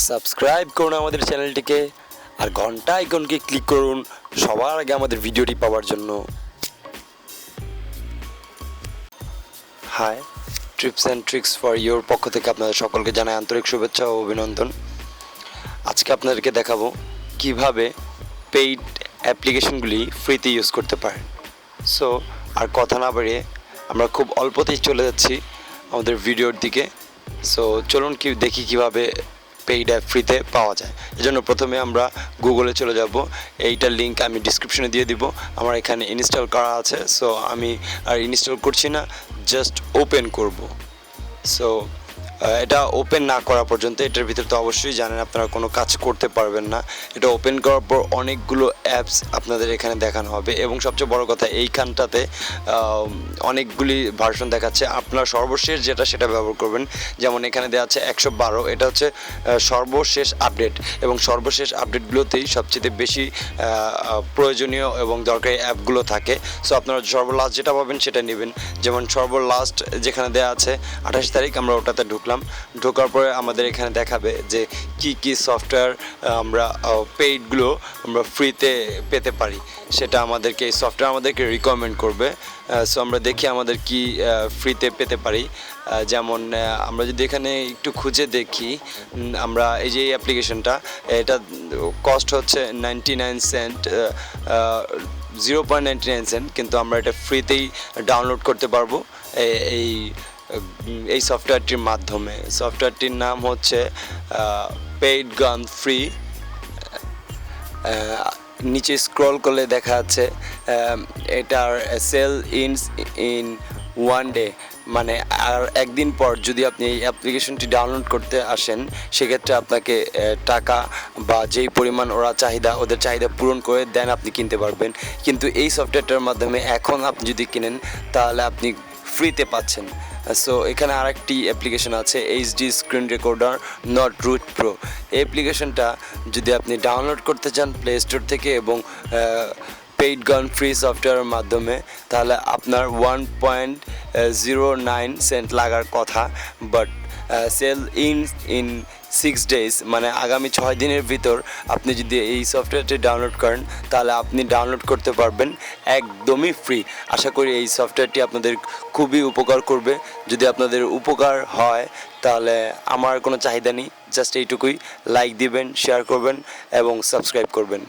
Subscribe করুন আমাদের চ্যানেলটিকে আর ঘন্টা আইকনকে ক্লিক করুন সবার আগে আমাদের ভিডিওটি পাওয়ার জন্য। Hi, trips and tricks for your পক্ষ থেকে আপনাদের সকলকে জানাই আন্তরিক শুভেচ্ছা ও অভিনন্দন। আজকে আপনাদেরকে দেখাবো কিভাবে পেইড অ্যাপ্লিকেশনগুলি ফ্রিতে ইউজ করতে পারেন। সো আর কথা না বাড়িয়ে আমরা খুব অল্পতেই চলে যাচ্ছি আমাদের ভিডিওর দিকে। সো চলুন দেখি কিভাবে পেইড অ্যাপ ফ্রিতে পাওয়া যায়। এজন্য প্রথমে আমরা গুগলে চলে যাব। এইটার লিঙ্ক আমি ডিসক্রিপশনে দিয়ে দিব। আমার এখানে ইনস্টল করা আছে, সো আমি আর ইনস্টল করছি না, জাস্ট ওপেন করব। সো এটা ওপেন না করা পর্যন্ত এটার ভিতরে তো অবশ্যই জানেন আপনারা কোনো কাজ করতে পারবেন না। এটা ওপেন করার পর অনেকগুলো অ্যাপস আপনাদের এখানে দেখানো হবে এবং সবচেয়ে বড় কথা এইখানটাতে অনেকগুলি ভার্সন দেখাচ্ছে। আপনারা সর্বশেষ যেটা সেটা ব্যবহার করবেন। যেমন এখানে দেওয়া আছে 112, এটা হচ্ছে সর্বশেষ আপডেট এবং সর্বশেষ আপডেটগুলোতেই সবচেয়ে বেশি প্রয়োজনীয় এবং দরকারি অ্যাপগুলো থাকে। সো আপনারা সর্বলাস্ট যেটা পাবেন সেটা নেবেন। যেমন সর্বলাস্ট যেখানে দেওয়া আছে 28 তারিখ, আমরা ওটাতে ঢোকার পরে আমাদের এখানে দেখাবে যে কি সফটওয়্যার আমরা পেইডগুলো আমরা ফ্রিতে পেতে পারি, সেটা আমাদেরকে এই সফটওয়্যার আমাদেরকে রিকমেন্ড করবে। সো আমরা দেখি আমাদের কি ফ্রিতে পেতে পারি। যেমন আমরা যদি এখানে একটু খুঁজে দেখি, আমরা এই যে এই অ্যাপ্লিকেশনটা, এটা কস্ট হচ্ছে 99 সেন্ট, 0.99 সেন্ট, কিন্তু আমরা এটা ফ্রিতেই ডাউনলোড করতে পারবো এই সফটওয়্যারটির মাধ্যমে। সফটওয়্যারটির নাম হচ্ছে পেইড গান ফ্রি। নিচে স্ক্রল করলে দেখা যাচ্ছে এটার সেল ইন ওয়ান ডে, মানে আর একদিন পর যদি আপনি এই অ্যাপ্লিকেশনটি ডাউনলোড করতে আসেন সেক্ষেত্রে আপনাকে টাকা বা যেই পরিমাণ ওদের চাহিদা পূরণ করে দেন আপনি কিনতে পারবেন। কিন্তু এই সফটওয়্যারটার মাধ্যমে এখন আপনি যদি কিনেন তাহলে আপনি ফ্রিতে পাচ্ছেন। সো এখানে আরেকটি অ্যাপ্লিকেশন আছে, HD screen recorder not root pro. এই অ্যাপ্লিকেশনটা যদি আপনি ডাউনলোড করতে চান প্লে স্টোর থেকে এবং পেইড গান ফ্রি সফটওয়্যারের মাধ্যমে, তাহলে আপনার 1.09 সেন্ট লাগার কথা, বাট সেল ইন 6 days, মানে আগামী 6 দিনের ভিতর আপনি যদি এই সফটওয়্যারটি ডাউনলোড করেন তাহলে আপনি ডাউনলোড করতে পারবেন একদমই ফ্রি। আশা করি এই সফটওয়্যারটি আপনাদের খুবই উপকার করবে। যদি আপনাদের উপকার হয় তাহলে আমার কোনো চাহিদা নেই, জাস্ট এইটুকুই, লাইক দিবেন, শেয়ার করবেন এবং সাবস্ক্রাইব করবেন।